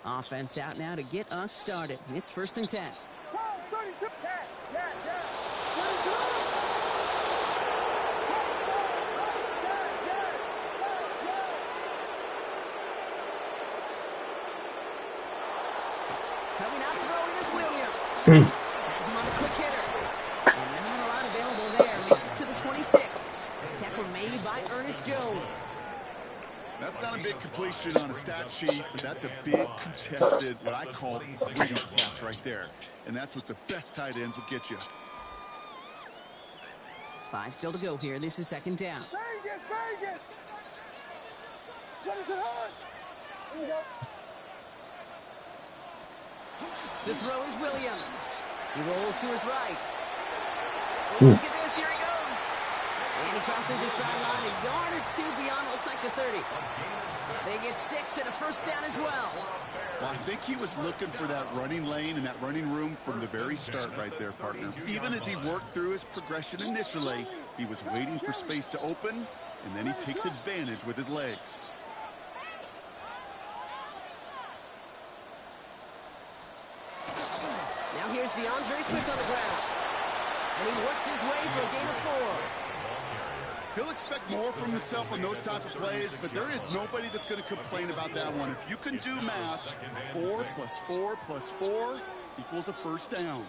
Offense out now to get us started. It's 1st and 10. Coming out throwing is Williams. Has him on a quick hitter. And not a lot available there. Makes it to the 26. Tackle made by Ernest Jones. That's not a big completion on a stat sheet, but that's a big contested, what I call gritty catch right there. And that's what the best tight ends will get you. 5 still to go here. This is 2nd down. Vegas! What is it on? Here we go. The throw is Williams. He rolls to his right. Look at this. Here he goes. And he crosses the sideline a yard or 2 beyond, looks like the 30. They get 6 and a 1st down as well. Well, I think he was looking for that running lane and that running room from the very start right there, partner. Even as he worked through his progression initially, he was waiting for space to open, and then he takes advantage with his legs. Now here's DeAndre Swift on the ground. And he works his way for a gain of 4. He'll expect more from himself on those type of plays, but there is nobody that's going to complain about that one. If you can do math, 4 plus 4 plus 4 equals a 1st down.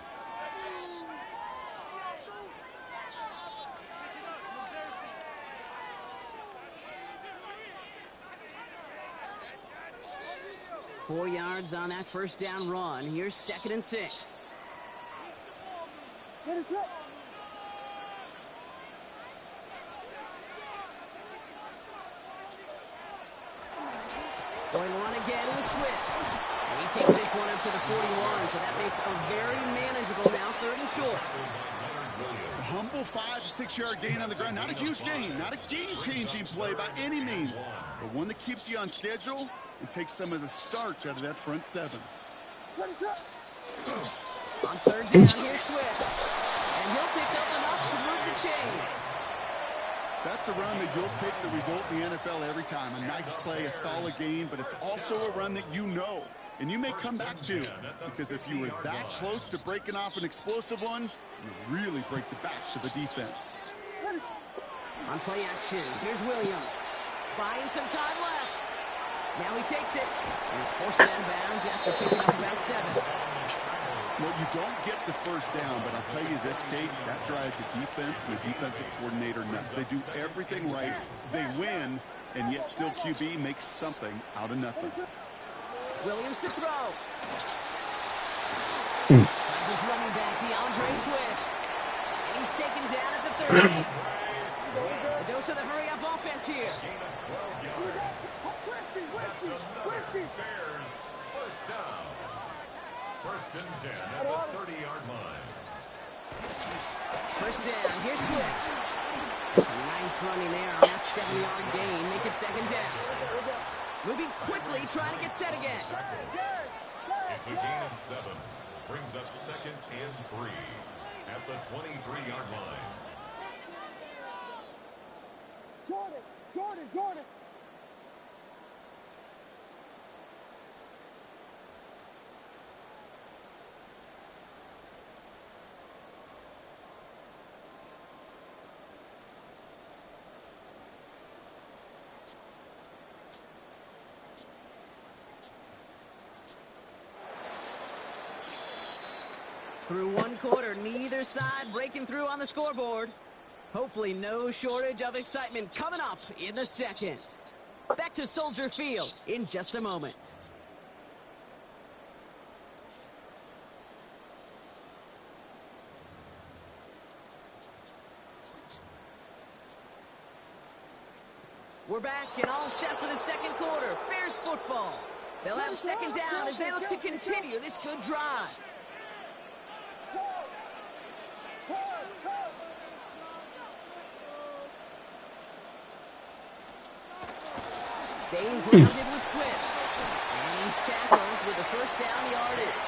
Four yards on that 1st down run. Here's 2nd and 6. What is it? Going to run again with Swift. And he takes this one up to the 41, so that makes a very manageable now 3rd and short. A humble 5 to 6 yard gain on the ground. Not a huge gain, not a game-changing play by any means, but one that keeps you on schedule and takes some of the starch out of that front 7. What is it? On 3rd down, here's Swift. And he'll pick up enough to move the chains. That's a run that you'll take the result in the NFL every time. A nice play, a solid game, but it's also a run that you know and you may come back to, because if you were that close to breaking off an explosive one, you really break the backs of the defense. On play action, here's Williams. Buying some time left. Now he takes it. And he's forced out of bounds after picking up about 7. Well, you don't get the 1st down, but I'll tell you this, Kate, that drives the defense and the defensive coordinator nuts. They do everything right. They win, and yet still QB makes something out of nothing. Williams to throw. Finds his running back, DeAndre Swift. And he's taken down at the 30. A dose of the hurry-up offense here. First and 10 at the 30-yard line. 1st down, here's Swift. It's a nice running there on that 7-yard gain. Make it 2nd down. Moving quickly, trying to get set again. It's a gain of 7. Brings up 2nd and 3 at the 23-yard line. Jordan. Through one quarter, neither side breaking through on the scoreboard. Hopefully no shortage of excitement coming up in the 2nd. Back to Soldier Field in just a moment. We're back and all set for the 2nd quarter. Bears football. They'll have 2nd down as they look to continue this good drive. Staying grounded with Swift. And he's tackled with a 1st down yardage.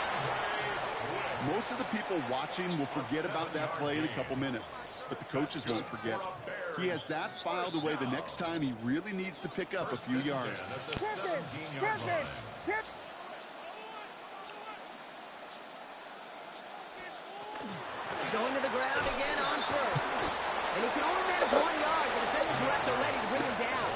Most of the people watching will forget about that play in a couple minutes, but the coaches won't forget. He has that filed away the next time he really needs to pick up a few yards. again on first. And he can only manage 1 yard. The defenders were after ready to bring him down.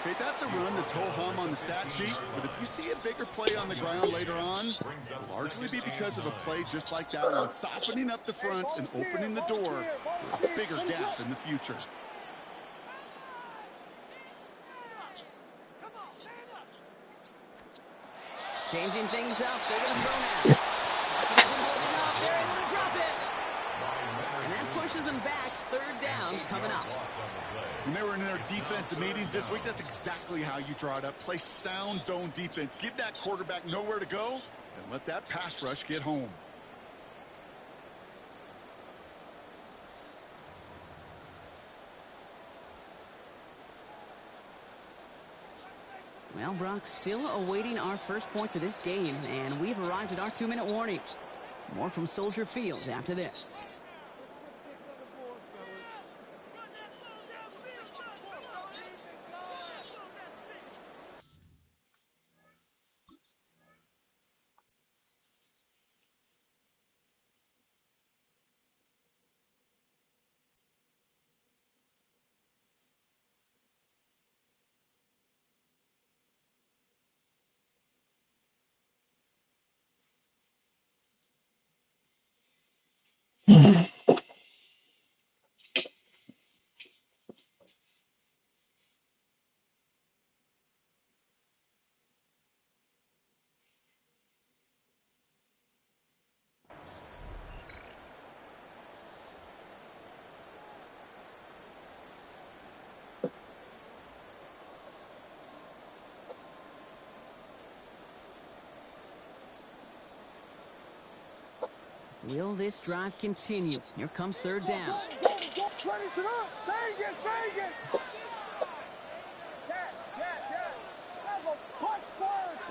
Okay, that's a run that's ho-hum on the stat sheet, but if you see a bigger play on the ground later on, it'll largely be because of a play just like that one, softening up the front and opening the door for a bigger gap in the future. Changing things up. They're going to throw now. He doesn't hold enough. They're able to drop it. And that pushes him back. Third down coming up. When they were in their defensive meetings this week, that's exactly how you draw it up. Play sound zone defense. Give that quarterback nowhere to go and let that pass rush get home. Well, Brock, still awaiting our first points of this game, and we've arrived at our 2-minute warning. More from Soldier Field after this. Will this drive continue? Here comes third down. Vegas! Vegas! Yes! Punch first!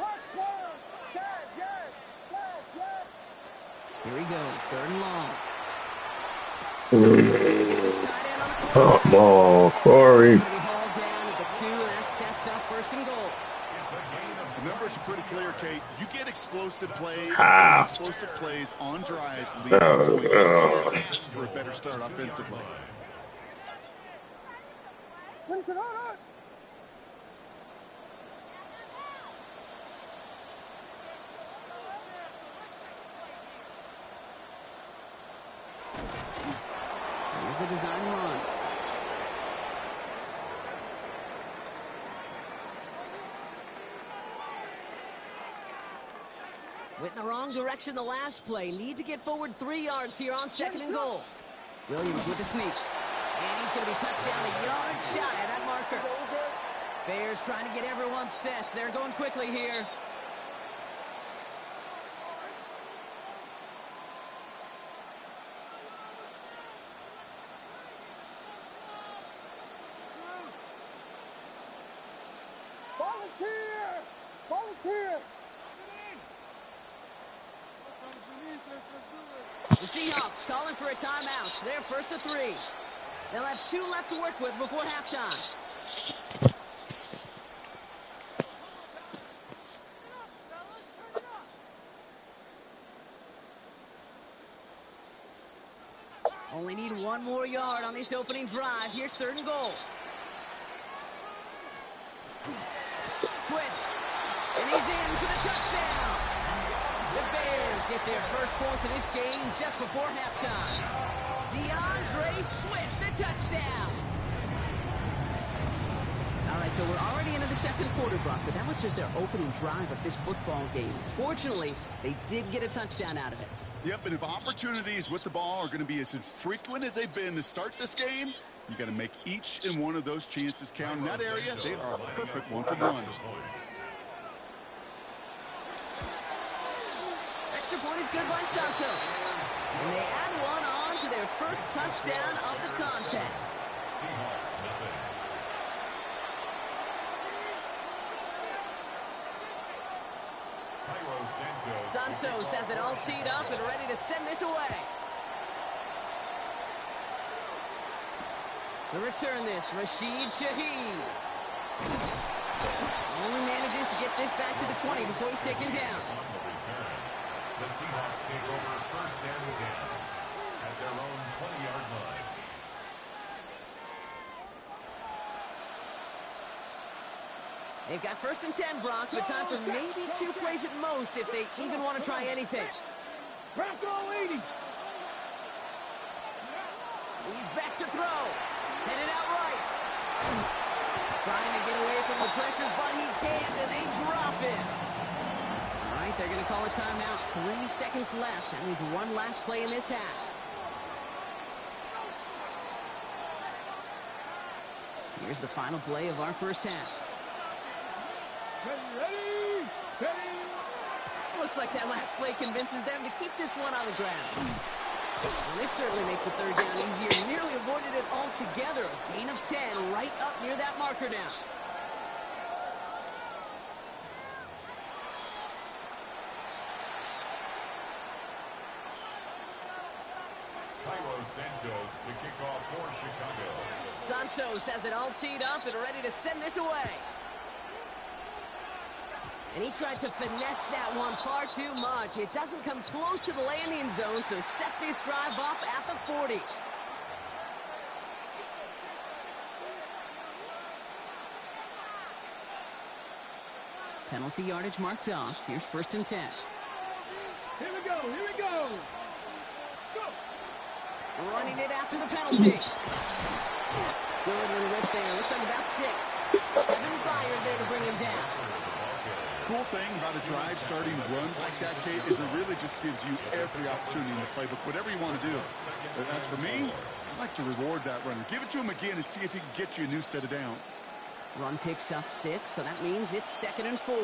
Yes! Here he goes, third and long. Come Gets his tight end on the corner. on, Corey. He's going to be hauled down at the 2, and that sets up first and goal. The numbers are pretty clear, Kate. You get explosive plays, those explosive plays on drives lead to points. You can't ask for a better start offensively. Hold on! Here's a design run. Went in the wrong direction the last play. Need to get forward 3 yards here on second and goal. Williams with the sneak. And he's going to be touched down a yard shy of that marker. Bears trying to get everyone set. They're going quickly here. Volunteer! The Seahawks calling for a timeout. They're first to 3. They'll have 2 left to work with before halftime. Only need 1 more yard on this opening drive. Here's third and goal. Swift. And he's in for the touchdown. The Bears get their first point of this game just before halftime. DeAndre Swift, the touchdown. All right, so we're already into the second quarter, Brock, but that was just their opening drive of this football game. Fortunately, they did get a touchdown out of it. Yep, and if opportunities with the ball are going to be as frequent as they've been to start this game, you got to make each and one of those chances count. In that area, they are a perfect 1-for-1. Extra point is good by Santos. And they add one on to their first touchdown of the contest. Seahawks nothing. Santos has it all teed up and ready to send this away. To return this, Rashid Shaheed. Only manages to get this back to the 20 before he's taken down. The Seahawks take over first down and 10. at their own 20-yard line. They've got 1st and 10, Brock, but time for maybe 2 plays at most if they even want to try anything. Press all 80. He's back to throw. Headed out right. Trying to get away from the pressure, but he can't, and they drop it. All right, they're going to call a timeout. 3 seconds left. That means one last play in this half. Here's the final play of our first half. Ready, steady. Looks like that last play convinces them to keep this one on the ground. Well, this certainly makes the 3rd down easier. Nearly avoided it altogether. A gain of 10 right up near that marker now. Santos to kick off for Chicago. Santos has it all teed up and ready to send this away. And he tried to finesse that one far too much. It doesn't come close to the landing zone, so set this drive up at the 40. Penalty yardage marked off. Here's 1st and 10. Here we go, here we go. Running it after the penalty. Good little rip there. Looks like about 6. Kevin Byard there to bring him down. Cool thing about a drive starting run like that, Kate, is it really just gives you every opportunity in the playbook, whatever you want to do. But as for me, I like to reward that runner. Give it to him again and see if he can get you a new set of downs. Run picks up 6, so that means it's 2nd and 4.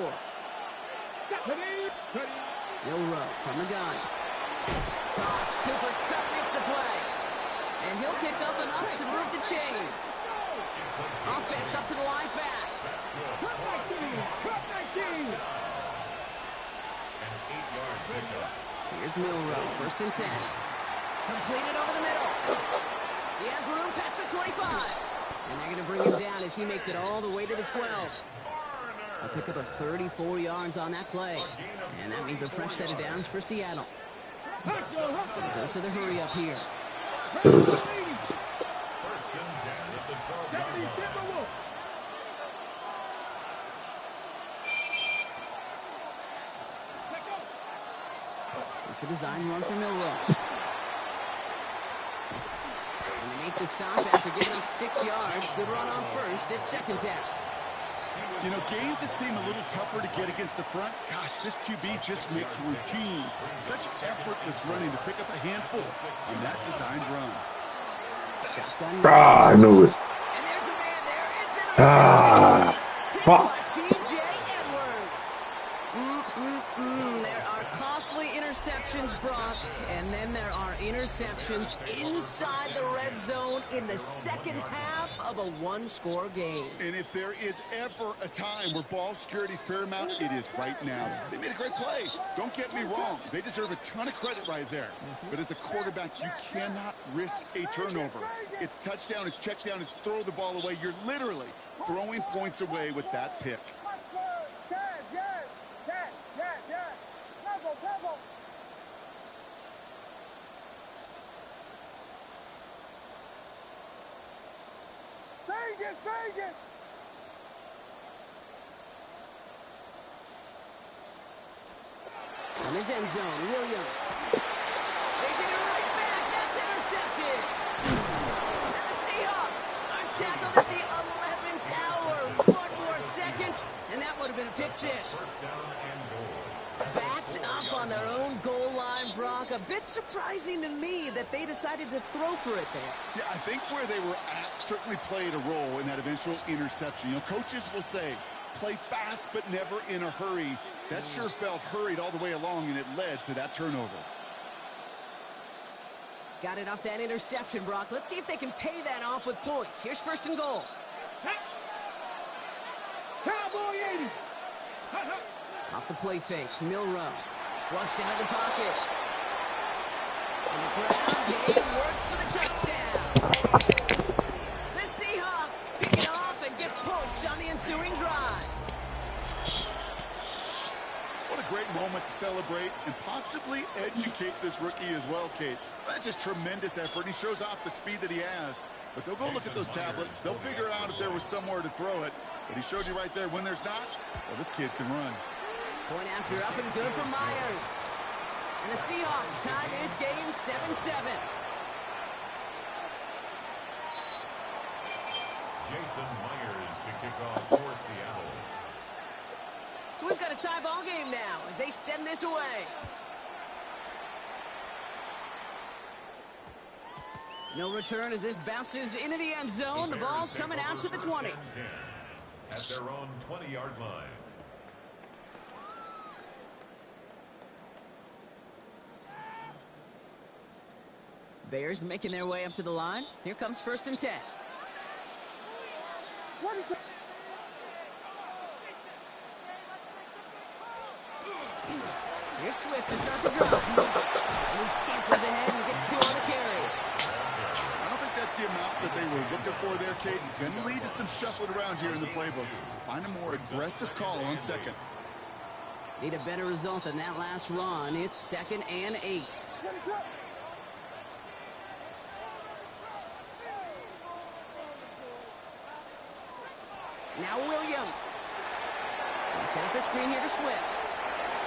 Milrow from the gun. Caught. Cooper Kupp makes the play. And he'll pick up enough to move the chains. Offense up to the line fast. Here's Milrow, 1st and 10. Completed over the middle. He has room past the 25. And they're going to bring him down as he makes it all the way to the 12. A pickup of 34 yards on that play. And that means a fresh set of downs for Seattle. A dose of the hurry up here. 1st and 10 at the 12-yard line. It's a design run for Milrow. And they make the stop after giving up 6 yards. Good run on 1st. It's 2nd down. You know, gains that seem a little tougher to get against the front, gosh, this QB just makes routine. Such effortless running to pick up a handful on that designed run. Shotgun. I knew it. And there's a man there. It's intercepted. Picked by T.J. Edwards. There are costly interceptions, Brock, and then there are interceptions inside the red zone in the 2nd half of a 1-score game. And if there is ever a time where ball security is paramount, it is right now. They made a great play. Don't get me wrong. They deserve a ton of credit right there. But as a quarterback, you cannot risk a turnover. It's touchdown, it's check down, it's throw the ball away. You're literally throwing points away with that pick. Vegas! On his end zone, Williams. They get it right back. That's intercepted. And the Seahawks are tackled at the 11th hour. 1 more second, and that would have been a pick 6. Backed up on their own goal line, Brock. A bit surprising to me that they decided to throw for it there. Yeah, I think where they were at certainly played a role in that eventual interception. You know, coaches will say, play fast but never in a hurry. That sure felt hurried all the way along, and it led to that turnover. Got it off that interception, Brock. Let's see if they can pay that off with points. Here's 1st and goal. Cowboy 80. Off the play fake, Milrow. Flushed out of the pocket. On the ground, game works for the touchdown. The Seahawks pick it off and get points on the ensuing drive. What a great moment to celebrate and possibly educate this rookie as well, Kate. That's just tremendous effort. He shows off the speed that he has. But they'll go look at those tablets. They'll figure out if there was somewhere to throw it. But he showed you right there, when there's not, well, this kid can run. Point after up and good for Myers. And the Seahawks tie this game 7-7. Jason Myers to kick off for Seattle. So we've got a tie ball game now as they send this away. No return as this bounces into the end zone. The ball's coming out to the 20. At their own 20-yard line. Bears making their way up to the line. Here comes 1st and 10. What is it? Here's Swift to start the drive. And he scampers ahead and gets 2 on the carry. I don't think that's the amount that they were looking for there, Kate. Going to lead to some shuffling around here in the playbook. Find a more aggressive call on 2nd. Need a better result than that last run. It's 2nd and 8. Now Williams. He set up the screen here to Swift.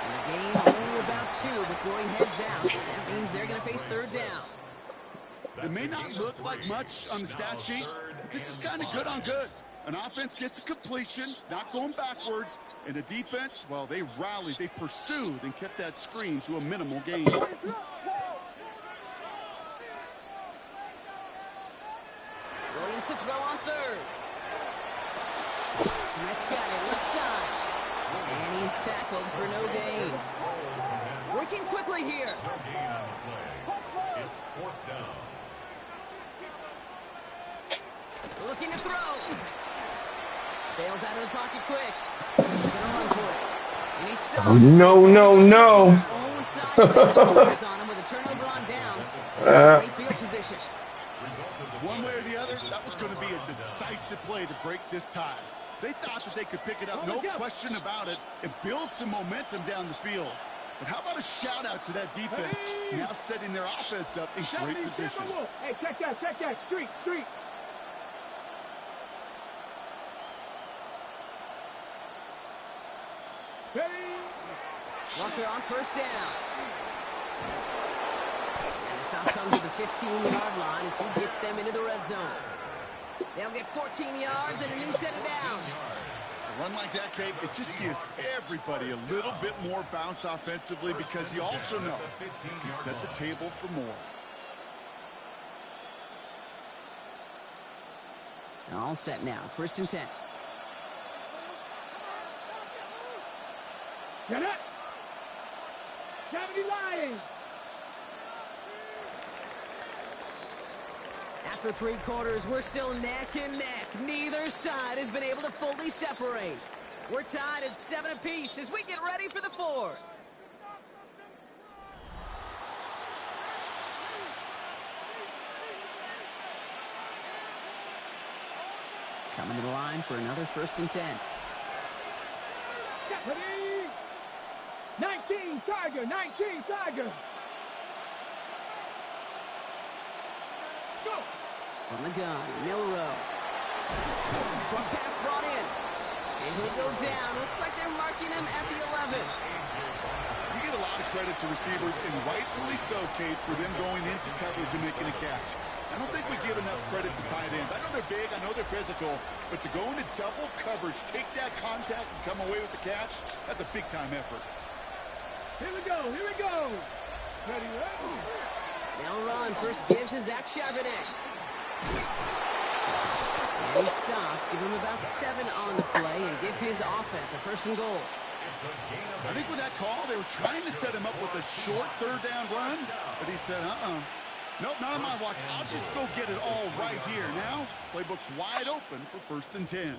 And the game only about 2 before he heads out. That means they're going to face 3rd down. It may not look like much on the stat sheet, but this is kind of good on good. An offense gets a completion, not going backwards, and the defense, well, they rallied, they pursued, and kept that screen to a minimal gain. Williams to throw on 3rd. Met's got it left side. And he's tackled for no gain. Working quickly here. No gain on the play. It's 4th down. Looking to throw. Bails out of the pocket quick. He's going to run for it. And he's stopped. Oh, no. Own side on him with a turnover on downs. Great field position. One way or the other, that was going to be a decisive play to break this tie. They thought that they could pick it up, no question about it, and build some momentum down the field. But how about a shout-out to that defense, now setting their offense up in great position. Hey, check that. Street. Walker on 1st down. And the stop comes at the 15-yard line as he gets them into the red zone. They'll get 14 yards and a new set of downs. A run like that, Kate, it just gives everybody a little bit more bounce offensively because you also know you can set the table for more. All set now. 1st and 10. Get it. 70 Lions. After 3 quarters, we're still neck and neck. Neither side has been able to fully separate. We're tied at 7 apiece as we get ready for the 4th. Coming to the line for another 1st and 10. Ready? 19 Tiger. Let's go. From the gun, Milrow. Short pass brought in. And he'll go down. Looks like they're marking him at the 11. You get a lot of credit to receivers, and rightfully so, Kate, for them going into coverage and making a catch. I don't think we give enough credit to tight ends. I know they're big, I know they're physical, but to go into double coverage, take that contact, and come away with the catch, that's a big-time effort. Here we go. Ready? Now run. First give to Zach Charbonnet. And he stops. Give him about 7 on the play and give his offense a 1st and goal. I think with that call, they were trying to set him up with a short 3rd down run, but he said, nope, not on my watch. I'll just go get it all right here. Now, playbook's wide open for 1st and 10.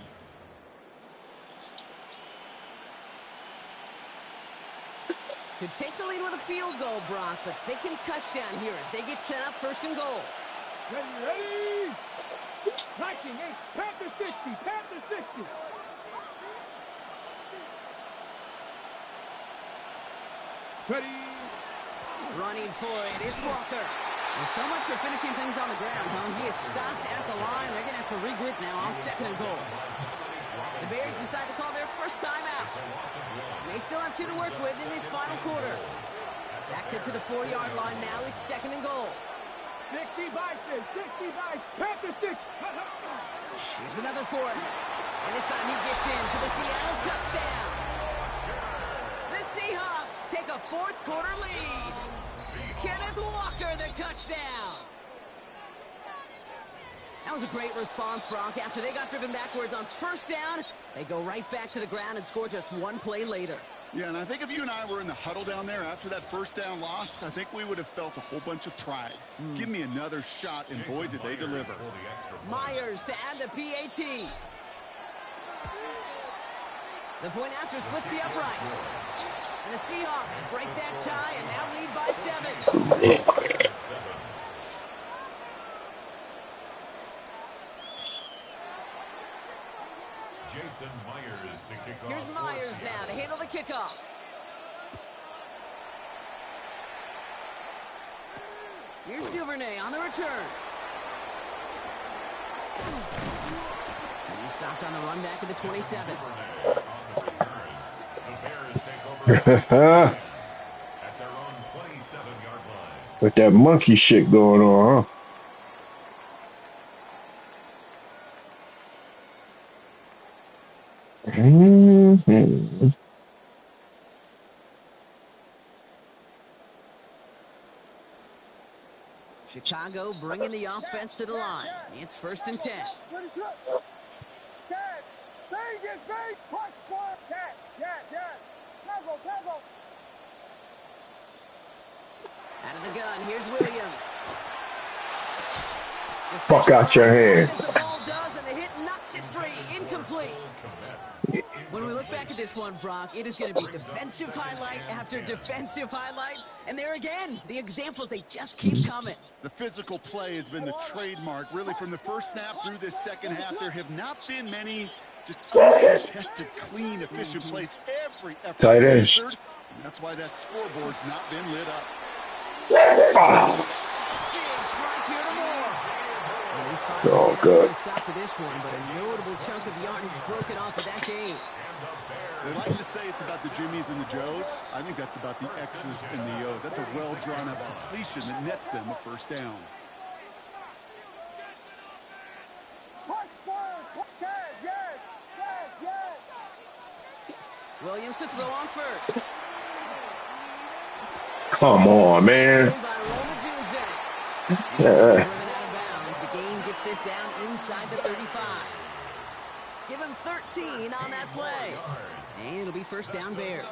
Could take the lead with a field goal, Brock, but thinking touchdown here as they get set up 1st and goal. Ready? 19, Panther 60. Ready. Running for it, it's Walker. Well, so much for finishing things on the ground, huh? He is stopped at the line. They're going to have to regroup now on 2nd and goal. The Bears decide to call their first timeout. They still have 2 to work with in this final quarter. Backed up to the 4-yard line now. It's 2nd and goal. 60 Bison, 60 Bison, Panther 6. Here's another for him. And this time he gets in for the Seattle touchdown. The Seahawks take a 4th quarter lead. Kenneth Walker, the touchdown. That was a great response, Brock. After they got driven backwards on 1st down, they go right back to the ground and score just 1 play later. Yeah, and I think if you and I were in the huddle down there after that 1st down loss, I think we would have felt a whole bunch of pride. Give me another shot, and boy, did they deliver. Myers to add the PAT. The point after splits the uprights. And the Seahawks break that tie and now lead by 7. Jason Myers to kick off. Here's Myers now to handle the kickoff. Here's Duvernay on the return. And he's stopped on the run back at the 27. At their own 27-yard line. With that monkey shit going on, huh? Chicago bringing the offense to the line. It's 1st and 10. Out of the gun, here's Williams. Fuck out your hand. The ball does, and the hit knocks it free. Incomplete. When we look back at this one, Brock, it is going to be defensive highlight after defensive highlight. And there again, the examples, they just keep coming. The physical play has been the trademark. Really, from the 1st snap through this 2nd half, there have not been many just uncontested, clean, efficient plays. Every effort Tight end. answered, and that's why that scoreboard's not been lit up. Big strike here to Moore. And he's finally Oh, good. stop for this one, but a notable chunk of yardage broken off of that game. They like to say it's about the Jimmies and the Joes. I think that's about the X's and the O's. That's a well-drawn-up completion that nets them a 1st down. Williams to throw on 1st. Come on, man. Driven out of bounds. The gain gets this down inside the 35. Give him 13 on that play. And it'll be 1st down Bears.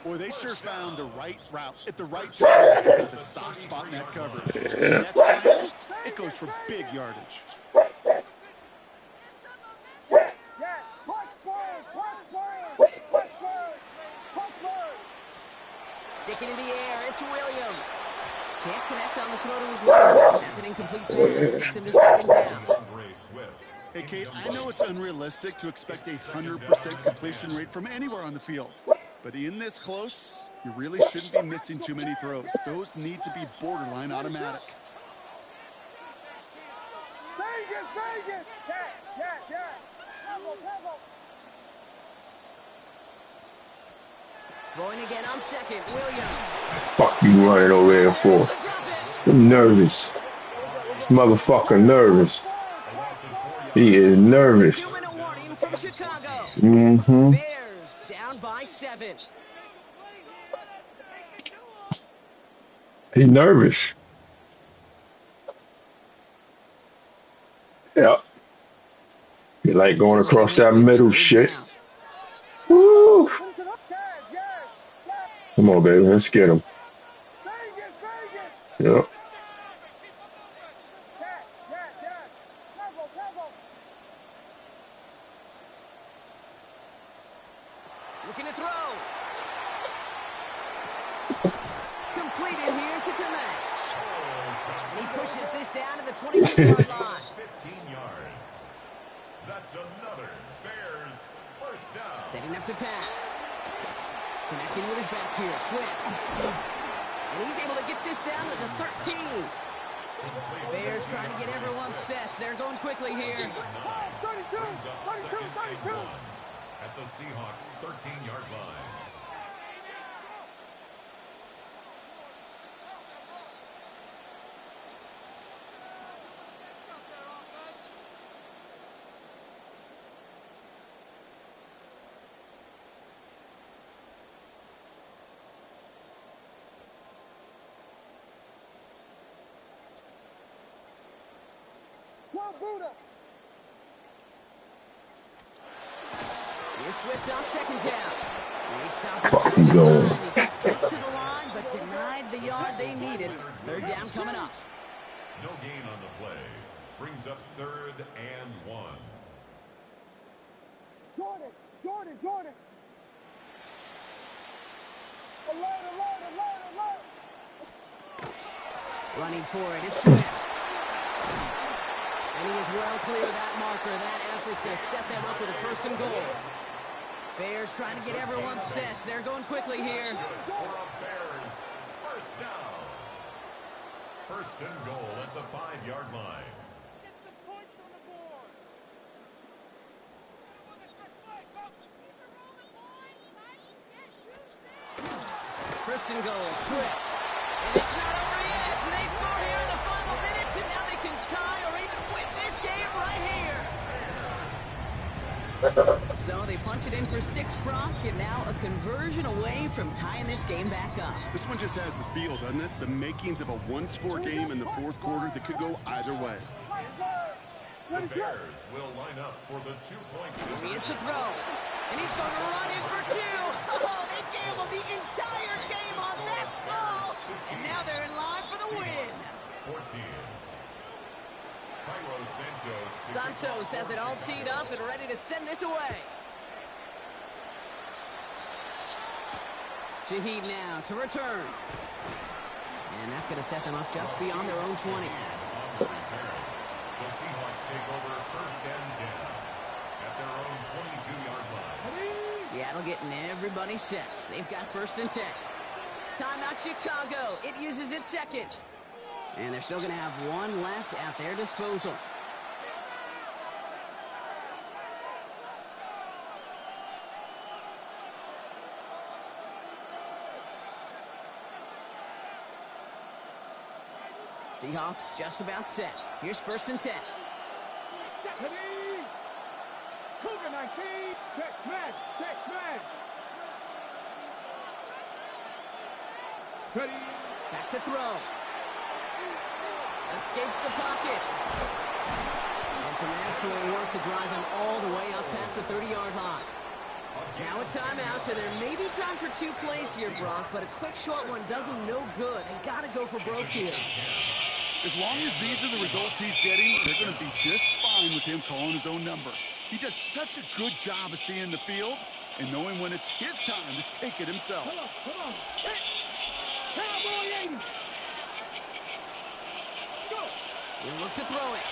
Boy, they sure found the right route at the right time to hit the soft spot in that coverage. And that slant, it goes for big yardage. Sticking in the air, it's Williams. Can't connect on the throw to his right. That's an incomplete pass. Takes him to 2nd down. Hey, Kate, I know it's unrealistic to expect a 100% completion rate from anywhere on the field. But in this close, you really shouldn't be missing too many throws. Those need to be borderline automatic. Vegas! Yeah. Bravo. Throwing again on 2nd, Williams. Fuck you running over there for? I'm nervous. This motherfucker nervous. He is nervous. 2-minute warning from Chicago. Bears down by 7. He nervous. Yeah. You like going across that middle shit. Woo! Come on, baby. Let's get him. Yep. Looking to throw. Completed here to Komet. And he pushes this down to the 22-yard line. 15 yards. That's another Bears 1st down. Setting up to pass. Connecting with his back here, Swift. And he's able to get this down to the 13. Bears trying to get everyone set. They're going quickly here. 32, 32, 32. At the Seahawks' 13-yard line. Buddha. Here's Swift on second down. They stopped him Fucking just in goal. time. He got back to the line, but denied the yard they needed. Third down coming up. No gain on the play. Brings up 3rd and 1. Jordan. Alert. Running for it, it's Swift. And he is well clear of that marker. That effort's going to set them up with a 1st and goal. Bears trying to get everyone set. They're going quickly here. For a Bears 1st down. 1st and goal at the 5-yard line. Get some points on the board. 1st and goal, Swift. And it's not over yet. They score here in the final minutes, and now they can tie or even win this game right here. So they punch it in for 6, Brock, and now a conversion away from tying this game back up. This one just has the feel, doesn't it? The makings of a one-score game in the 4th quarter that could go either way. The Bears will line up for the 2-point Here he is to throw. And he's going to run in for 2. Oh, they gambled the entire game on that call. And now they're in line for the win. 14. Cairo Santos has it all teed up and ready to send this away. Shaheed now to return. And that's going to set them up just beyond their own 20. The Seahawks take over 1st and 10 at their own 22-yard line. Seattle getting everybody set. They've got 1st and 10. Timeout Chicago. It uses its 2nd. And they're still going to have 1 left at their disposal. Seahawks just about set. Here's 1st and 10. Cougar 19. Check smash. Ready. Back to throw. Escapes the pocket. And some excellent work to drive them all the way up past the 30-yard line. Now a timeout, so there may be time for 2 plays here, Brock, but a quick short one does them no good. They got to go for broke here. As long as these are the results he's getting, they're going to be just fine with him calling his own number. He does such a good job of seeing the field and knowing when it's his time to take it himself. Come on. Cowboy 80. Go. He'll look to throw it.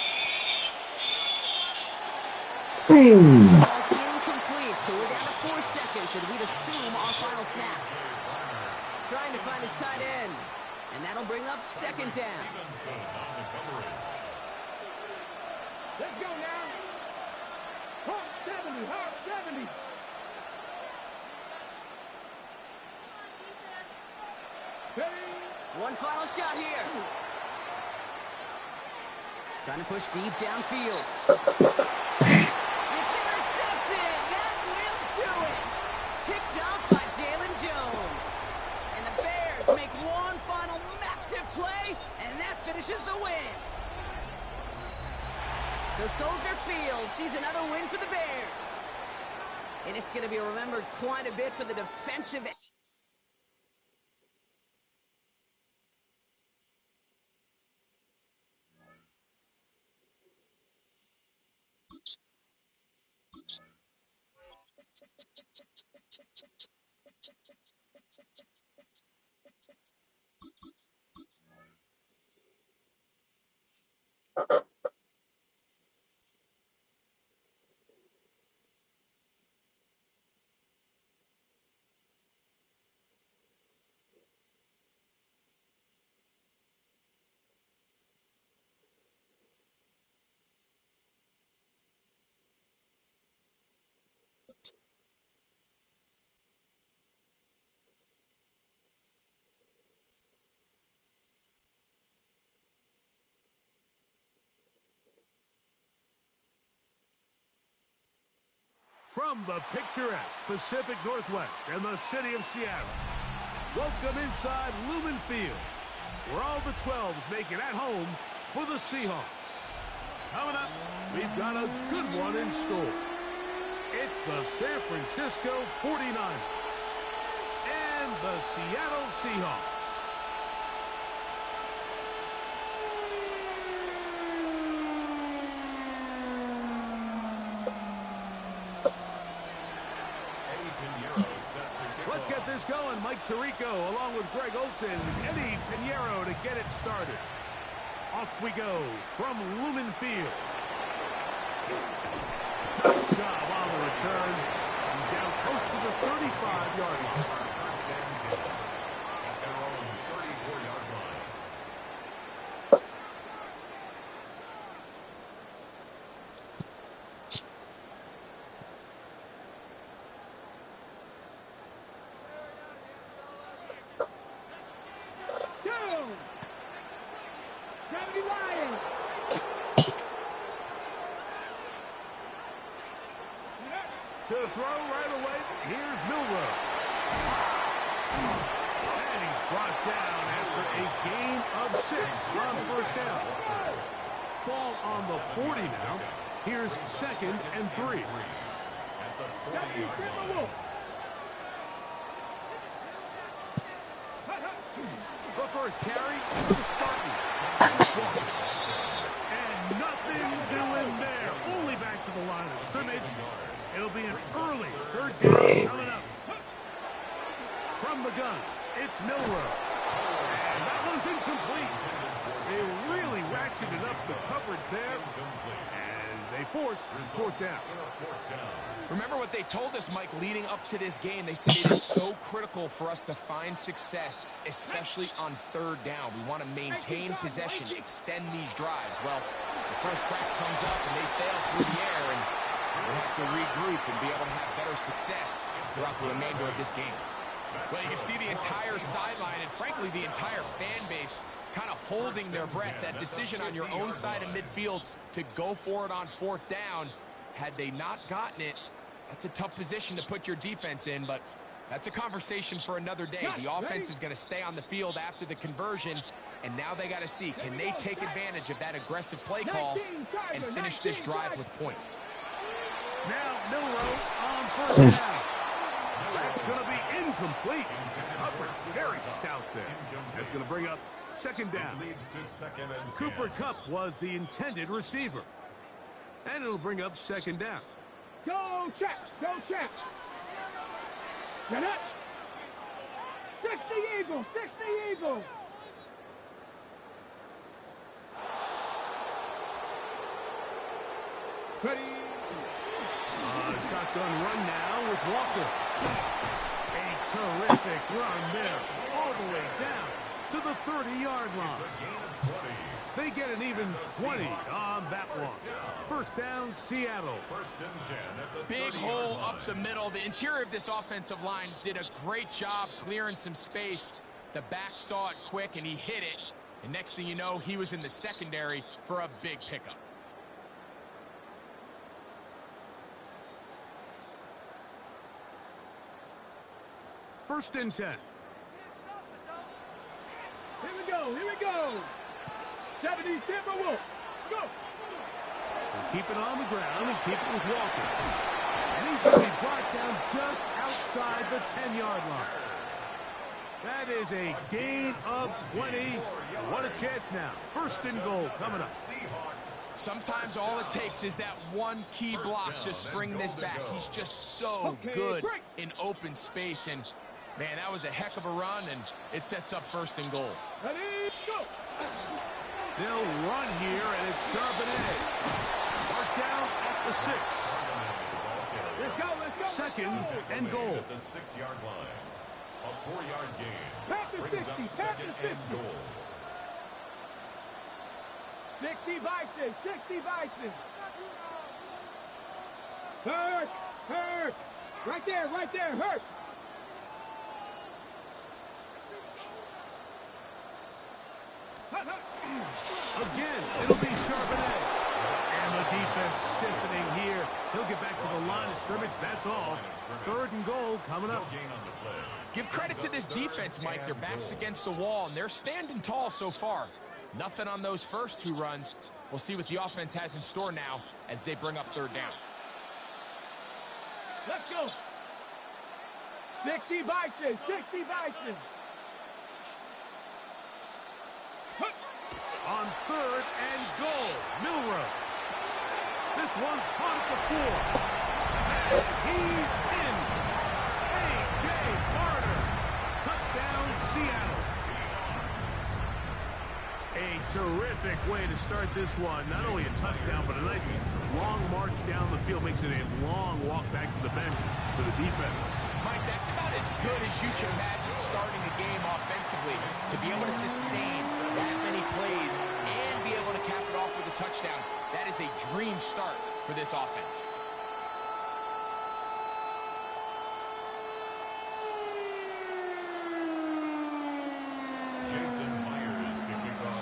Boom. Ball's incomplete, so we're down to 4 seconds, and we'd assume our final snap. Trying to find his tight end. And that'll bring up 2nd down. Let's go now. Hawk 70. Steady. One final shot here. Trying to push deep downfield. It's intercepted. That will do it. Picked up by Jalen Jones. And the Bears make one final massive play, and that finishes the win. So Soldier Field sees another win for the Bears. And it's going to be remembered quite a bit for the defensive end. From the picturesque Pacific Northwest and the city of Seattle, welcome inside Lumen Field, where all the 12s make it at home for the Seahawks. Coming up, we've got a good one in store. It's the San Francisco 49ers and the Seattle Seahawks. Let's get this going. Mike Tirico along with Greg Olsen, Eddie Pinheiro to get it started. Off we go from Lumen Field. Nice job on the return. He's down close to the 35-yard line. First and 10 at their own 34-yard line. To throw right away, here's Milrow. And he's brought down after a gain of 6 on first down. Ball on the 40 now. Here's 2nd and 3. At the 40-yard line. The first carry for the Spartans. And nothing doing there. Only back to the line of scrimmage. It'll be an early 3rd down coming up. From the gun, it's Milrow. And that one's incomplete. They really ratcheted up the coverage there. And they force 4th down. Remember what they told us, Mike, leading up to this game. They said it is so critical for us to find success, especially on 3rd down. We want to maintain possession, extend these drives. Well, the first crack comes up and they fail through the air, and we'll have to regroup and be able to have better success throughout the remainder of this game. Well, you can see the entire sideline and, frankly, the entire fan base kind of holding their breath. That decision on your own side of midfield to go for it on 4th down, had they not gotten it, that's a tough position to put your defense in, but that's a conversation for another day. The offense is going to stay on the field after the conversion, and now they got to see, can they take advantage of that aggressive play call and finish this drive with points? Now Milrow on 1st down. That's going to be incomplete. Coverage very stout there. That's going to bring up 2nd down. Leads to 2nd and 10. Cooper Kupp was the intended receiver. And it'll bring up 2nd down. Go check! Go check! Get it! 60 Eagles! 60 Eagles! Steady! Shotgun run now with Walker. A terrific run there, all the way down to the 30-yard line. It's a gain of 20. They get an even 20 on that one. 1st down, Seattle. 1st and 10 at the Big 30-yard hole line. up the middle. The interior of this offensive line did a great job clearing some space. The back saw it quick, and he hit it. And next thing you know, he was in the secondary for a big pickup. First and 10. Here we go! Here we go! 70 Timberwolves! Let's go! Keep it on the ground and keep it with Walker. And he's going to be brought down just outside the 10-yard line. That is a gain of 20. What a chance now. 1st and goal coming up. Sometimes all it takes is that one key block to spring this back. He's just so good in open space. And, man, that was a heck of a run, and it sets up 1st and goal. Ready, go! They'll run here, and it's Charbonnet. Marked down at the 6. Let's go, let's go! 2nd and goal. At the 6-yard line. A 4-yard gain. Pass the Brings 60, up pass 2nd the and 60. goal. 60 Vices, 60 Vices. Hurt, hurt. Right there, hurt. Again, it'll be Charbonnet. And And the defense stiffening here. He'll get back to the line of scrimmage, that's all. 3rd and goal coming up. Give credit to this defense, Mike. Their back's against the wall, and they're standing tall so far. Nothing on those first 2 runs. We'll see what the offense has in store now as they bring up 3rd down. Let's go. 60 Bisons, 60 Bisons. On 3rd and goal, Milrow. This one caught at the 4. And he's in. A.J. Carter. Touchdown, Seattle. A terrific way to start this one. Not only a touchdown, but a nice long march down the field. Makes it a long walk back to the bench for the defense. Mike, that's about as good as you can imagine starting a game offensively. To be able to sustain that many plays and be able to cap it off with a touchdown, that is a dream start for this offense.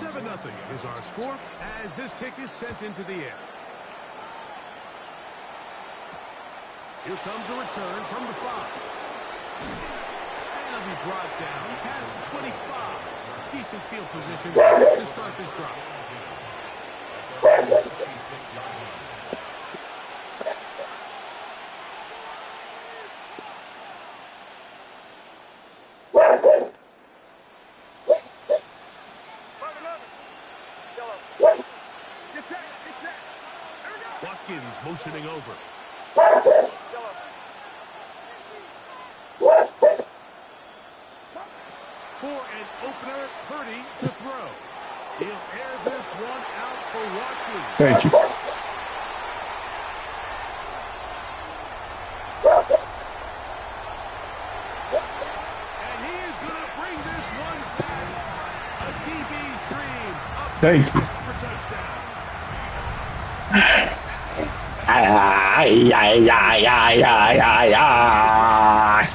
7-0 is our score as this kick is sent into the air. Here comes a return from the 5. And it'll be brought down past the 25. Decent field position to start this drive. Watkins motioning over. For an opener, Purdy to throw. He'll air this one out for Watkins. Thank you. And he is going to bring this one back. A DB's dream. Up Thank you. 6 for touchdown.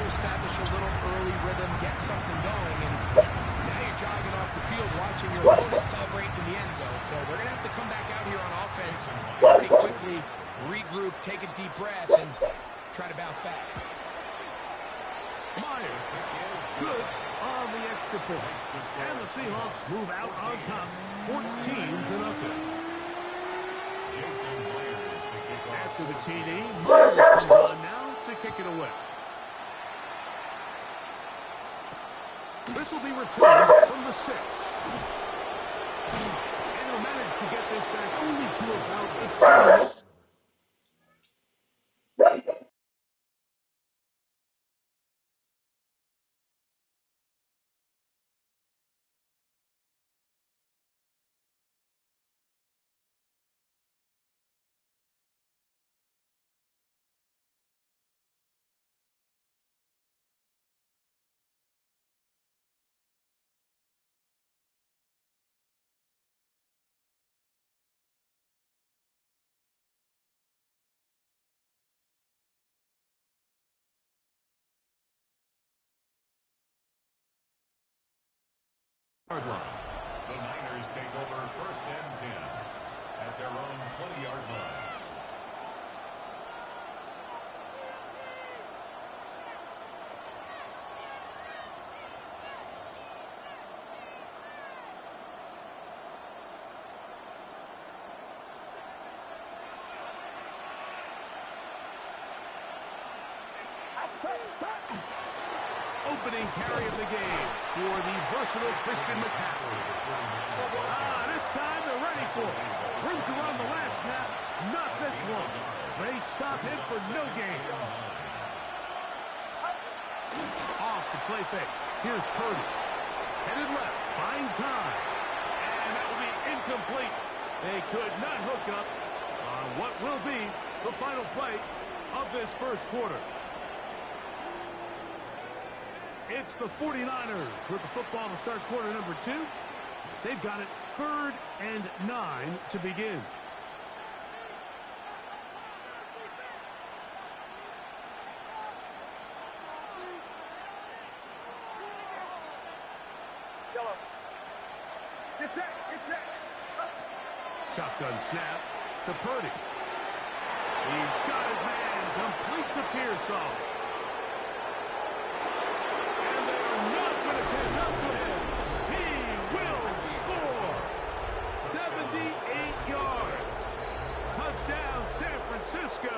Establish a little early rhythm, get something going, and now you're jogging off the field watching your opponent celebrate in the end zone. So they're going to have to come back out here on offense pretty quickly, regroup, take a deep breath, and try to bounce back. Myers, good on the extra point. And the Seahawks move out on top, 14-0. After the TD, Myers comes on now to kick it away. This will be returned from the 6. And he'll manage to get this back only to about the 20. Line. The Niners take over 1st and 10 at their own 20-yard line. Opening carry of the game for the versatile Christian McCaffrey. This time they're ready for it. Room to run the last snap, not this one. They stop him for no gain. Off the play fake. Here's Purdy. Headed left, buying time. And that will be incomplete. They could not hook up on what will be the final play of this first quarter. It's the 49ers with the football to start quarter number 2. They've got it 3rd and 9 to begin. Get set, get set. Shotgun snap. to Purdy. He's got his man, completes a Pearsall. And they're not going to catch up to him. He will score. 78 yards. Touchdown, San Francisco.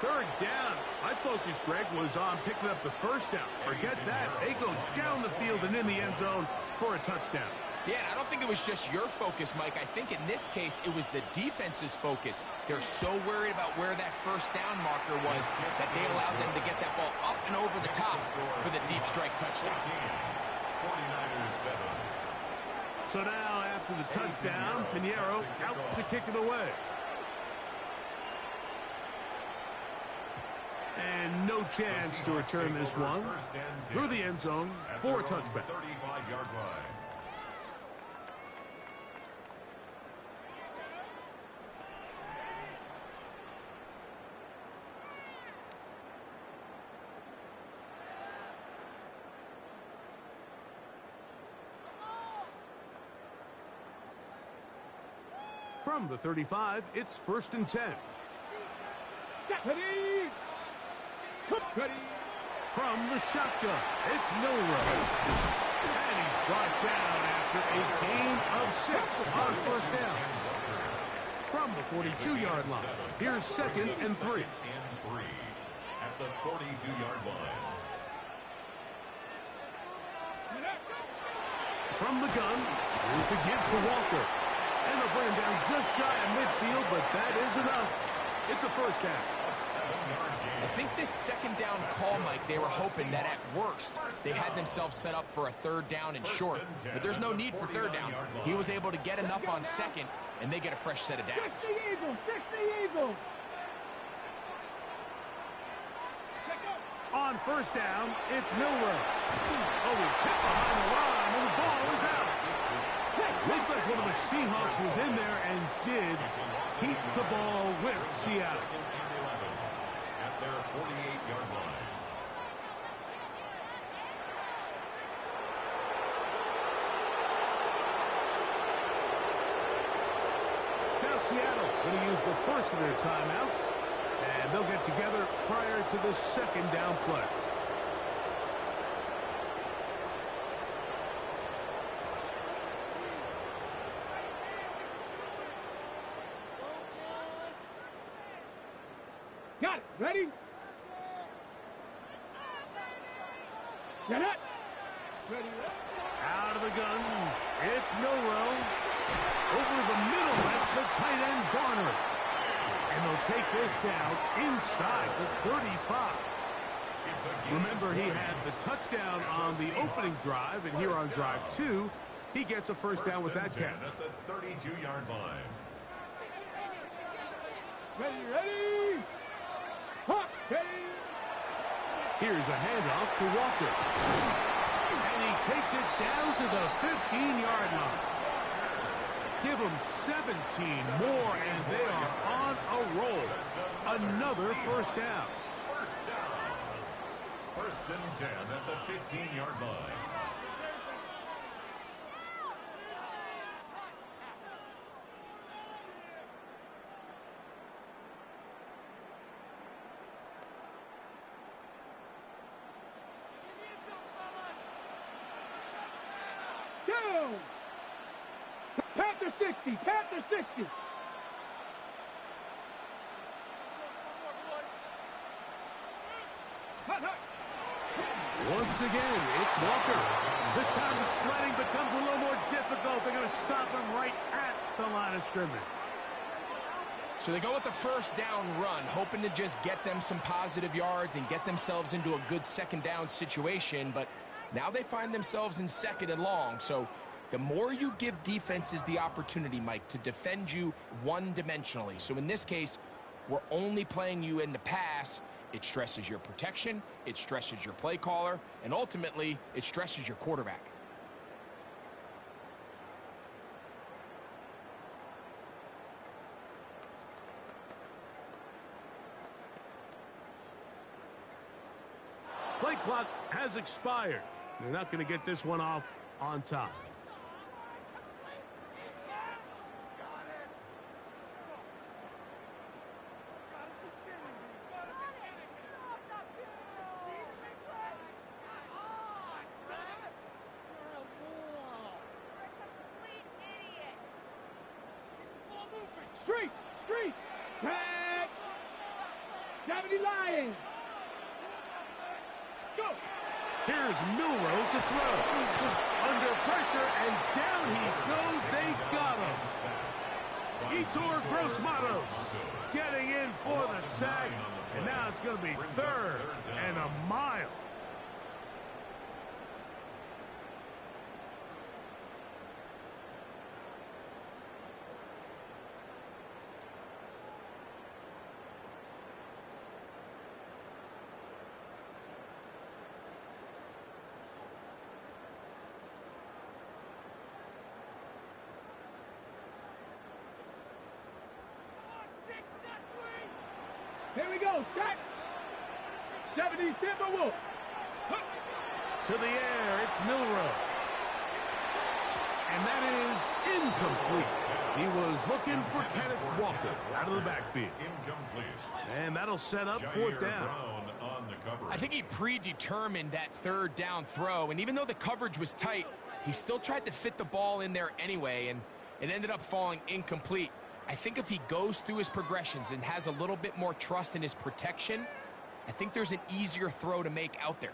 Third down. My focus, Greg, was on picking up the first down. Forget that. They go down the field and in the end zone for a touchdown. Yeah, I don't think it was just your focus, Mike. I think in this case, it was the defense's focus. They're so worried about where that first down marker was that they allowed them to get that ball up and over the top for the deep strike touchdown. 49ers 7. So now, after the touchdown, Pinheiro out to kick it away. And no chance to return this one through the end zone for a touchback. 35-yard line. From the 35, it's 1st and 10. Ready? Ready? From the shotgun, it's Milrow. And he's brought down after a gain of 6 on first down. From the 42-yard line, here's 2nd and 3. At the 42-yard line. From the gun, here's the give to Walker. And they'll bring him down just shy of midfield, but that is enough. It's a first down. I think this second down call, Mike, they were hoping that at worst they had themselves set up for a third down and short. But there's no need for third down. He was able to get enough on second, and they get a fresh set of downs. 60 Eagles! 60 Eagles! On first down, it's Milrow. Oh, he's hit behind the line, and the ball is out. Looked like one of the Seahawks was in there and did keep the ball with Seattle. At their 48-yard line. Now Seattle going to use the first of their timeouts, and they'll get together prior to the second down play. Got it. Ready? Get it. Ready. Out of the gun, it's Milrow. Over the middle, that's the tight end Garner. And they'll take this down inside the 35. Remember, he had the touchdown on the opening drive, and here on drive 2, he gets a first down with that catch. At the 32-yard line. Ready? Hawk, ready? Here's a handoff to Walker. And he takes it down to the 15-yard line. Give them 17 more, and they are on a roll. Another first down. First and 10 at the 15-yard line. Down. Panther 60. Panther 60. Hot, hot. Once again, it's Walker. This time the sledding becomes a little more difficult. They're going to stop him right at the line of scrimmage. So they go with the first down run, hoping to just get them some positive yards and get themselves into a good second down situation. But now they find themselves in second and long. So the more you give defenses the opportunity, Mike, to defend you one-dimensionally. So in this case, we're only playing you in the pass. It stresses your protection, it stresses your play caller, and ultimately, it stresses your quarterback. Play clock has expired. They're not going to get this one off on time. Tag. 70 Lions. Go. Here's Milrow to throw. Under pressure, and down he goes. They got him. Etor Gross-Matos getting in for the sack. And now it's going to be 3rd and a mile. Here we go. Set. 70 Timberwolves. To the air, it's Milrow. And that is incomplete. He was looking for Kenneth Walker out of the backfield. Incomplete. And that'll set up 4th down. On the cover. I think he predetermined that 3rd down throw, and even though the coverage was tight, he still tried to fit the ball in there anyway, and it ended up falling incomplete. I think if he goes through his progressions and has a little bit more trust in his protection, I think there's an easier throw to make out there.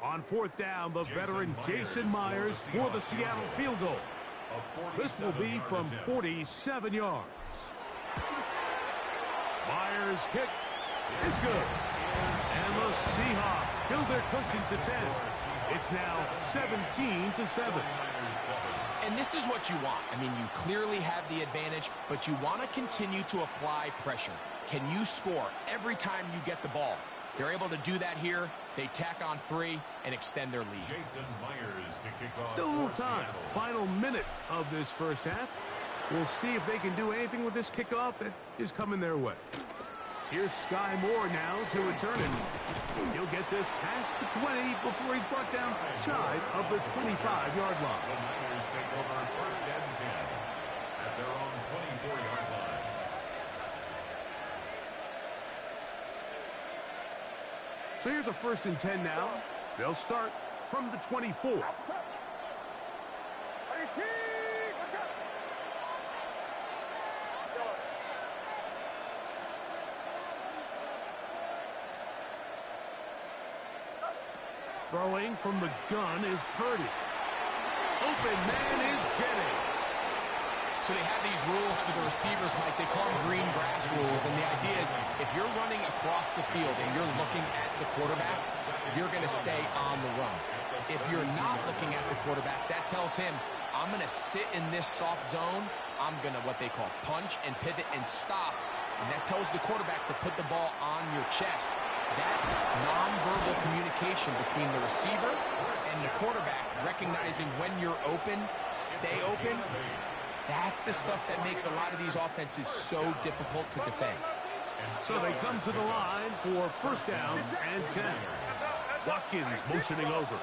On 4th down, the veteran Jason Myers for the Seattle field goal. This will be from 47 yards. Myers' kick is good. And the Seahawks build their cushions to 10. It's now 17-7. And this is what you want. I mean, you clearly have the advantage, but you want to continue to apply pressure. Can you score every time you get the ball? They're able to do that here. They tack on 3 and extend their lead. Jason Myers to kick off. Still a little time. Final minute of this first half. We'll see if they can do anything with this kickoff that is coming their way. Here's Sky Moore now to return it. He'll get this past the 20 before he's brought down shy of the 25-yard line. The Niners take over 1st and 10 at their own 24-yard line. So here's a 1st and 10 now. They'll start from the 24. Throwing from the gun is Purdy. Open man is Jennings. So they have these rules for the receivers, Mike. They call them green grass rules. And the idea is if you're running across the field and you're looking at the quarterback, you're going to stay on the run. If you're not looking at the quarterback, that tells him, I'm going to sit in this soft zone. I'm going to what they call punch and pivot and stop. And that tells the quarterback to put the ball on your chest. That nonverbal communication between the receiver and the quarterback, recognizing when you're open, stay open, that's the stuff that makes a lot of these offenses so difficult to defend. So they come to the line for 1st down and 10. Watkins motioning over.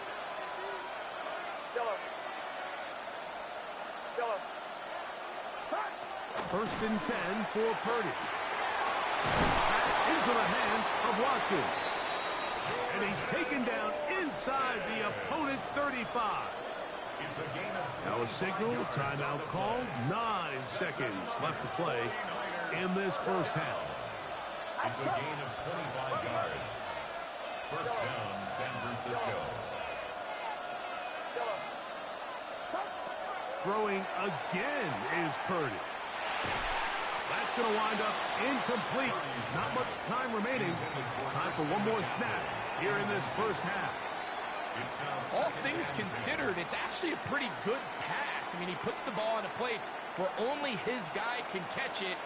1st and 10 for Purdy. Into the hands of Watkins. And he's taken down inside the opponent's 35. Now a signal, timeout called. 9 seconds left to play in this first half. It's a gain of 25 yards. 1st down, San Francisco. Throwing again is Purdy. That's going to wind up incomplete. Not much time remaining. Time for one more snap here in this first half. All things considered, it's actually a pretty good pass. I mean, he puts the ball in a place where only his guy can catch it.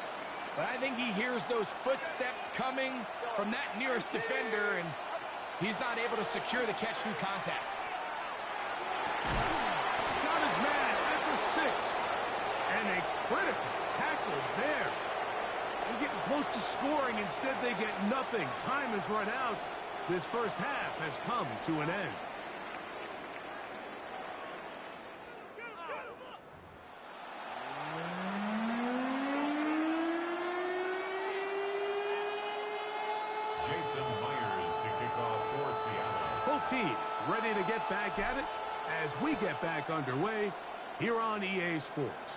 But I think he hears those footsteps coming from that nearest defender, and he's not able to secure the catch through contact. Got his man at the 6. And a critical tackle there. They're getting close to scoring. Instead, they get nothing. Time has run out. This first half has come to an end. Jason Myers to kick off for Seattle. Both teams ready to get back at it as we get back underway here on EA Sports.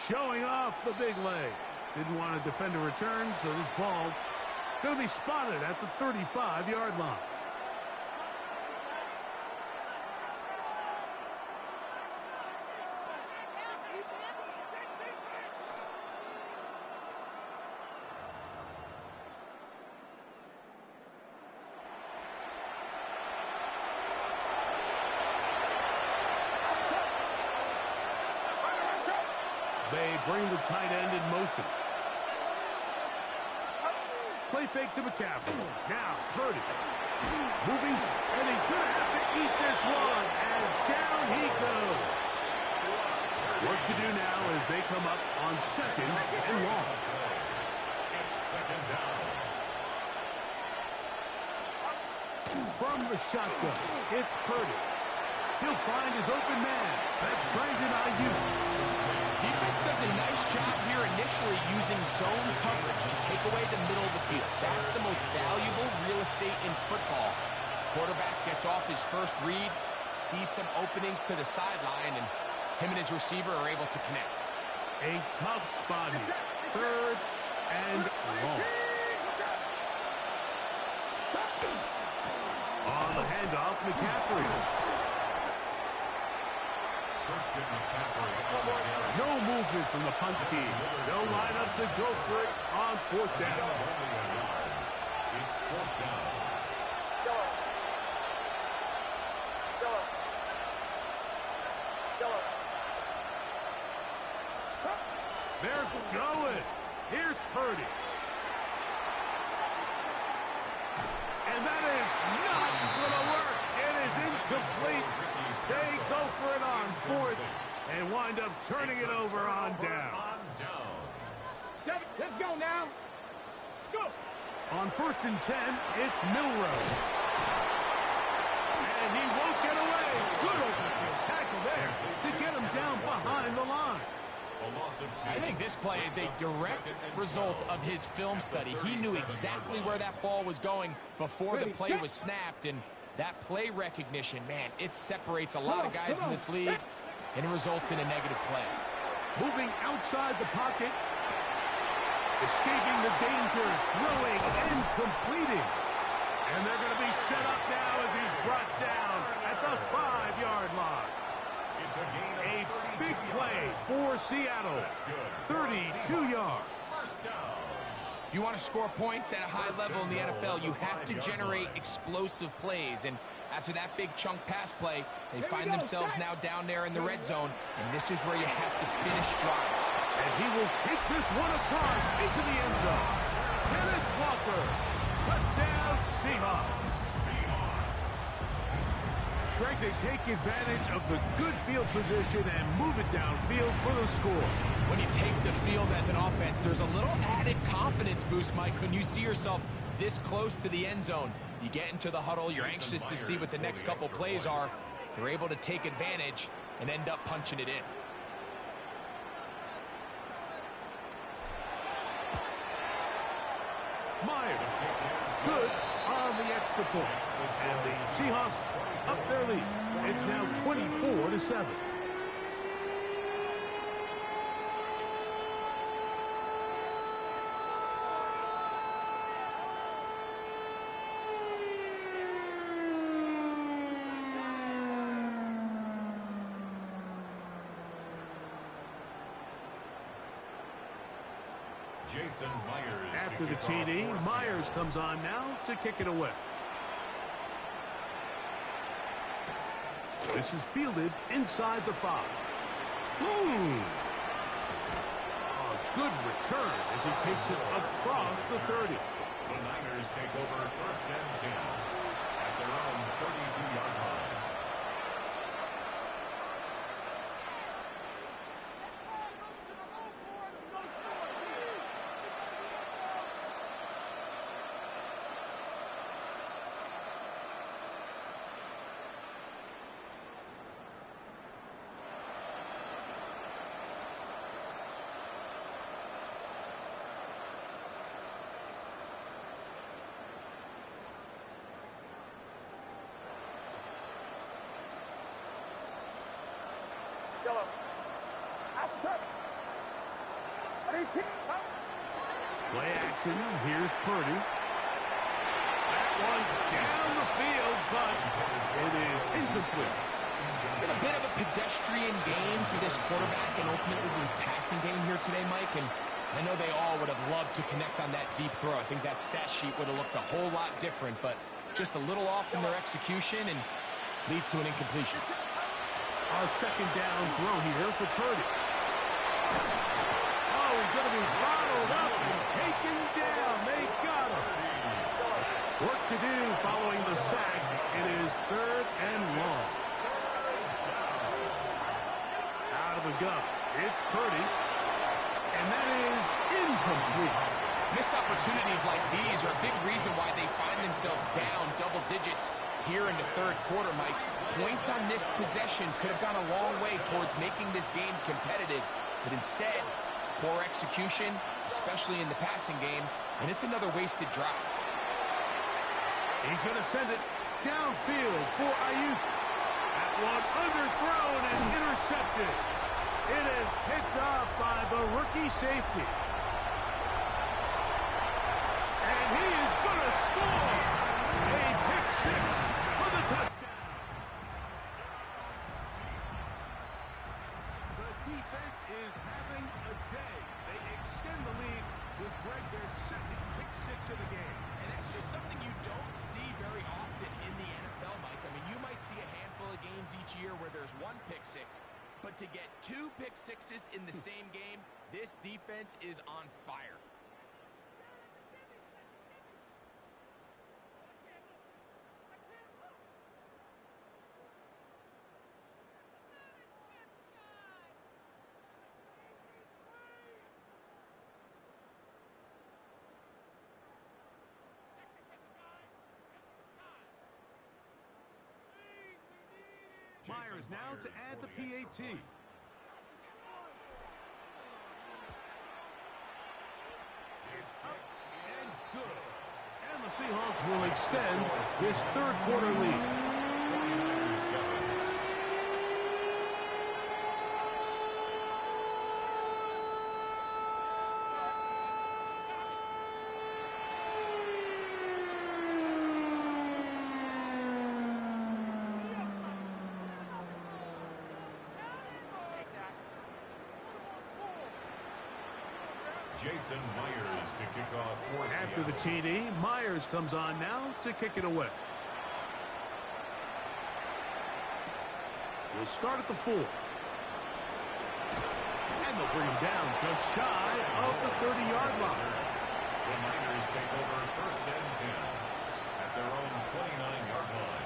showing off the big leg. Didn't want to defend a return, so this ball going to be spotted at the 35-yard line. They bring the tight end in motion. Play fake to McCaffrey. Now, Purdy. Moving, and he's going to have to eat this one, as down he goes. Work to do now as they come up on 2nd and long. It's 2nd down. From the shotgun, it's Purdy. He'll find his open man. That's Brandon Ayuk. Defense does a nice job here initially using zone coverage to take away the middle of the field. That's the most valuable real estate in football. Quarterback gets off his first read, sees some openings to the sideline, and him and his receiver are able to connect. A tough spot here. 3rd and long. On the handoff, McCaffrey. No movement from the punt team. They'll line up to go for it on 4th down. It's 4th down. They're going. Here's Purdy. And that is not going to work. It is incomplete. They go for it on 4th and wind up turning it over on down. Let's go now. Let's go. On 1st and 10, it's Milrow. And he won't get away. Good open tackle there to get him down behind the line. I think this play is a direct result of his film study. He knew exactly where that ball was going before the play was snapped, and that play recognition, man, it separates a lot of guys in this league, and it results in a negative play. Moving outside the pocket, escaping the danger, throwing and completing. And they're going to be set up now as he's brought down at the 5-yard line. It's a big play for Seattle. 32 yards. If you want to score points at a high level in the NFL, you have to generate explosive plays. And after that big chunk pass play, they find themselves now down there in the red zone. And this is where you have to finish drives. And he will take this one across into the end zone. Kenneth Walker. Touchdown, Seahawks. Greg, they take advantage of the good field position and move it downfield for the score. When you take the field as an offense, there's a little added confidence boost, Mike, when you see yourself this close to the end zone. You get into the huddle, you're anxious to see what the next couple plays are. They're able to take advantage and end up punching it in. Myers, good on the extra point. And the Seahawks up their lead. It's now 24-7. Jason Myers. After the TD, Myers comes on now to kick it away. This is fielded inside the 5. A good return as he takes it across the 30. The Niners take over 1st and 10 at their own 32-yard line. Play action. Here's Purdy. That one down the field, but it is incomplete. It's been a bit of a pedestrian game for this quarterback and ultimately his passing game here today, Mike. And I know they all would have loved to connect on that deep throw. I think that stat sheet would have looked a whole lot different, but just a little off in their execution and leads to an incompletion. A second down throw here for Purdy. Oh, he's going to be bottled up and taken down. They got him. Work to do following the sack. It is 3rd and long. Out of the gun. It's Purdy. And that is incomplete. Missed opportunities like these are a big reason why they find themselves down double digits here in the 3rd quarter, Mike. Points on this possession could have gone a long way towards making this game competitive, but instead, poor execution, especially in the passing game, and it's another wasted drive. He's going to send it downfield for Ayuk. That one underthrown and intercepted. It is picked off by the rookie safety. And he is going to score a pick 6 for the touchdown. The defense is having a day. They extend the lead with their 2nd pick 6 of the game. And that's just something you don't see very often in the NFL, Mike. I mean, you might see a handful of games each year where there's 1 pick 6, but to get 2 pick 6s in the same game, this defense is on fire. Myers now to add the PAT. Up and good. And the Seahawks will extend this 3rd quarter lead. Jason Myers to kick off for After the Seattle. TD, Myers comes on now to kick it away. We'll start at the 4. And they'll bring him down just shy of the 30-yard line. The Niners take over 1st and 10 at their own 29-yard line.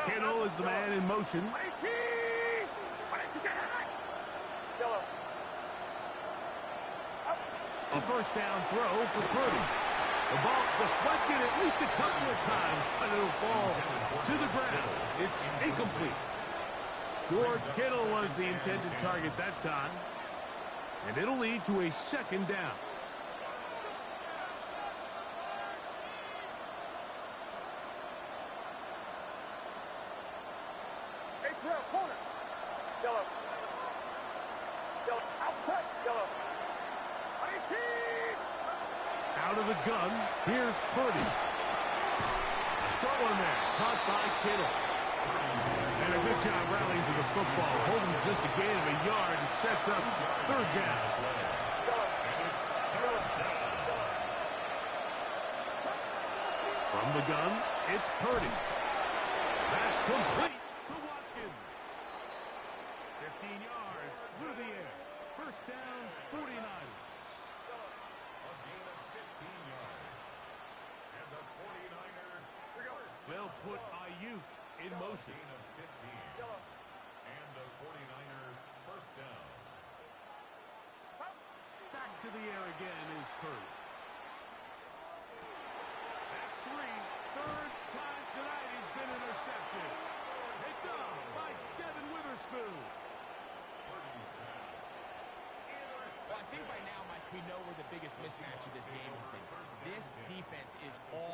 Kittle is the man in motion. A 1st down throw for Purdy. The ball deflected at least a couple of times, and it'll fall to the ground. It's incomplete. George Kittle was the intended target that time, and it'll lead to a 2nd down. Corner. Yellow. Yellow. Outside. Yellow. Out of the gun, here's Purdy. Short one there, caught by Kittle. And a good job rallying to the football, holding just a gain of a yard and sets up 3rd down. From the gun, it's Purdy. That's complete to Watkins. 15 yards through the air. 1st down, 49ers. A gain of 15 yards. And the 49er They'll put Ayuk in motion. gain of 15. And the 49er 1st down. Back to the air again is Purdy. That's 3rd time tonight he's been intercepted. Picked off by Devin Witherspoon. Purdy's pass where the biggest mismatch of this game has been. This defense is all